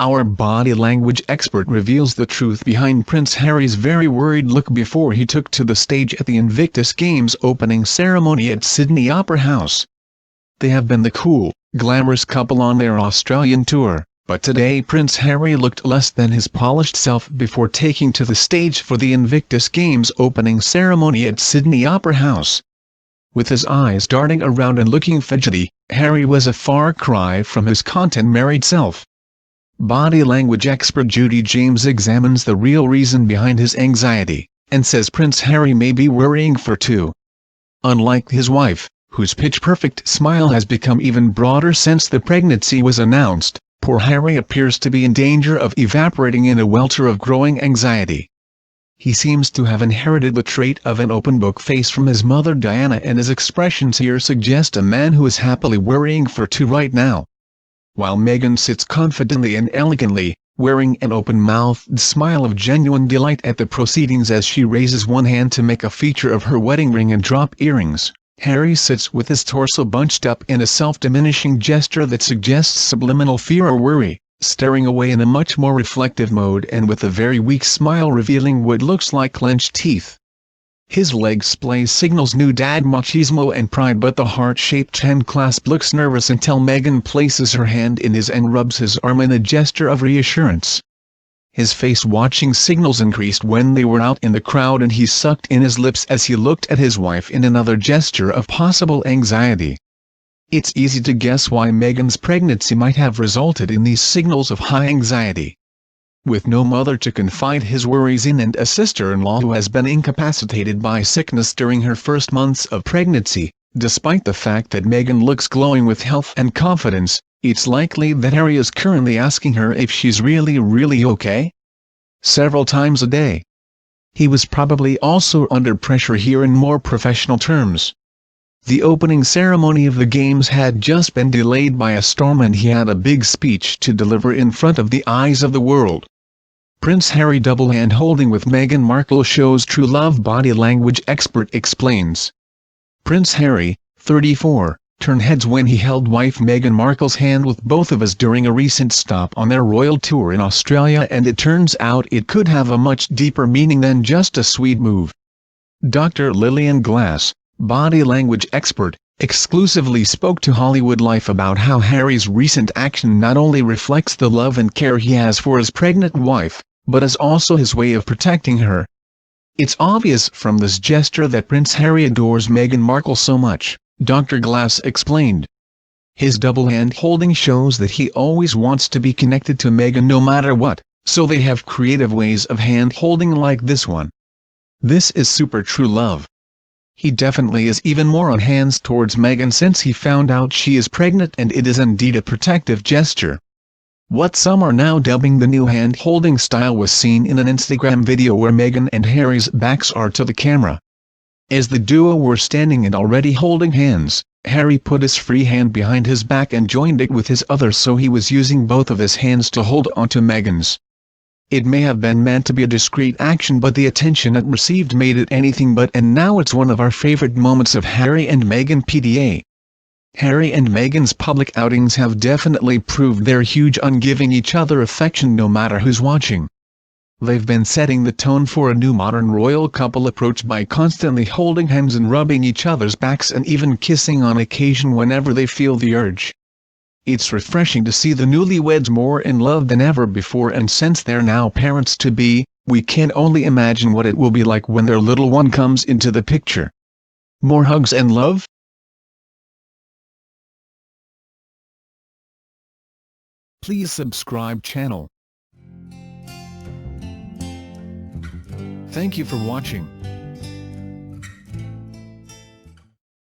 Our body language expert reveals the truth behind Prince Harry's very worried look before he took to the stage at the Invictus Games opening ceremony at Sydney Opera House. They have been the cool, glamorous couple on their Australian tour, but today Prince Harry looked less than his polished self before taking to the stage for the Invictus Games opening ceremony at Sydney Opera House. With his eyes darting around and looking fidgety, Harry was a far cry from his content-married self. Body language expert Judy James examines the real reason behind his anxiety, and says Prince Harry may be worrying for two. Unlike his wife, whose pitch-perfect smile has become even broader since the pregnancy was announced, poor Harry appears to be in danger of evaporating in a welter of growing anxiety. He seems to have inherited the trait of an open book face from his mother Diana, and his expressions here suggest a man who is happily worrying for two right now. While Meghan sits confidently and elegantly, wearing an open-mouthed smile of genuine delight at the proceedings as she raises one hand to make a feature of her wedding ring and drop earrings, Harry sits with his torso bunched up in a self-diminishing gesture that suggests subliminal fear or worry, staring away in a much more reflective mode and with a very weak smile revealing what looks like clenched teeth. His leg splay signals new dad machismo and pride, but the heart-shaped hand clasp looks nervous until Meghan places her hand in his and rubs his arm in a gesture of reassurance. His face-watching signals increased when they were out in the crowd, and he sucked in his lips as he looked at his wife in another gesture of possible anxiety. It's easy to guess why Meghan's pregnancy might have resulted in these signals of high anxiety. With no mother to confide his worries in and a sister-in-law who has been incapacitated by sickness during her first months of pregnancy, despite the fact that Meghan looks glowing with health and confidence, it's likely that Harry is currently asking her if she's really okay? Several times a day. He was probably also under pressure here in more professional terms. The opening ceremony of the Games had just been delayed by a storm, and he had a big speech to deliver in front of the eyes of the world. Prince Harry double hand holding with Meghan Markle shows true love, body language expert explains. Prince Harry, 34, turned heads when he held wife Meghan Markle's hand with both of us during a recent stop on their royal tour in Australia, and it turns out it could have a much deeper meaning than just a sweet move. Dr. Lillian Glass, body language expert, exclusively spoke to Hollywood Life about how Harry's recent action not only reflects the love and care he has for his pregnant wife, but is also his way of protecting her. It's obvious from this gesture that Prince Harry adores Meghan Markle so much, Dr. Glass explained. His double hand holding shows that he always wants to be connected to Meghan no matter what, so they have creative ways of hand holding like this one. This is super true love. He definitely is even more on hands towards Meghan since he found out she is pregnant, and it is indeed a protective gesture. What some are now dubbing the new hand-holding style was seen in an Instagram video where Meghan and Harry's backs are to the camera. As the duo were standing and already holding hands, Harry put his free hand behind his back and joined it with his other, so he was using both of his hands to hold onto Meghan's. It may have been meant to be a discreet action, but the attention it received made it anything but, and now it's one of our favorite moments of Harry and Meghan PDA. Harry and Meghan's public outings have definitely proved they're huge on giving each other affection no matter who's watching. They've been setting the tone for a new modern royal couple approach by constantly holding hands and rubbing each other's backs and even kissing on occasion whenever they feel the urge. It's refreshing to see the newlyweds more in love than ever before, and since they're now parents-to-be, we can only imagine what it will be like when their little one comes into the picture. More hugs and love? Please subscribe channel. Thank you for watching.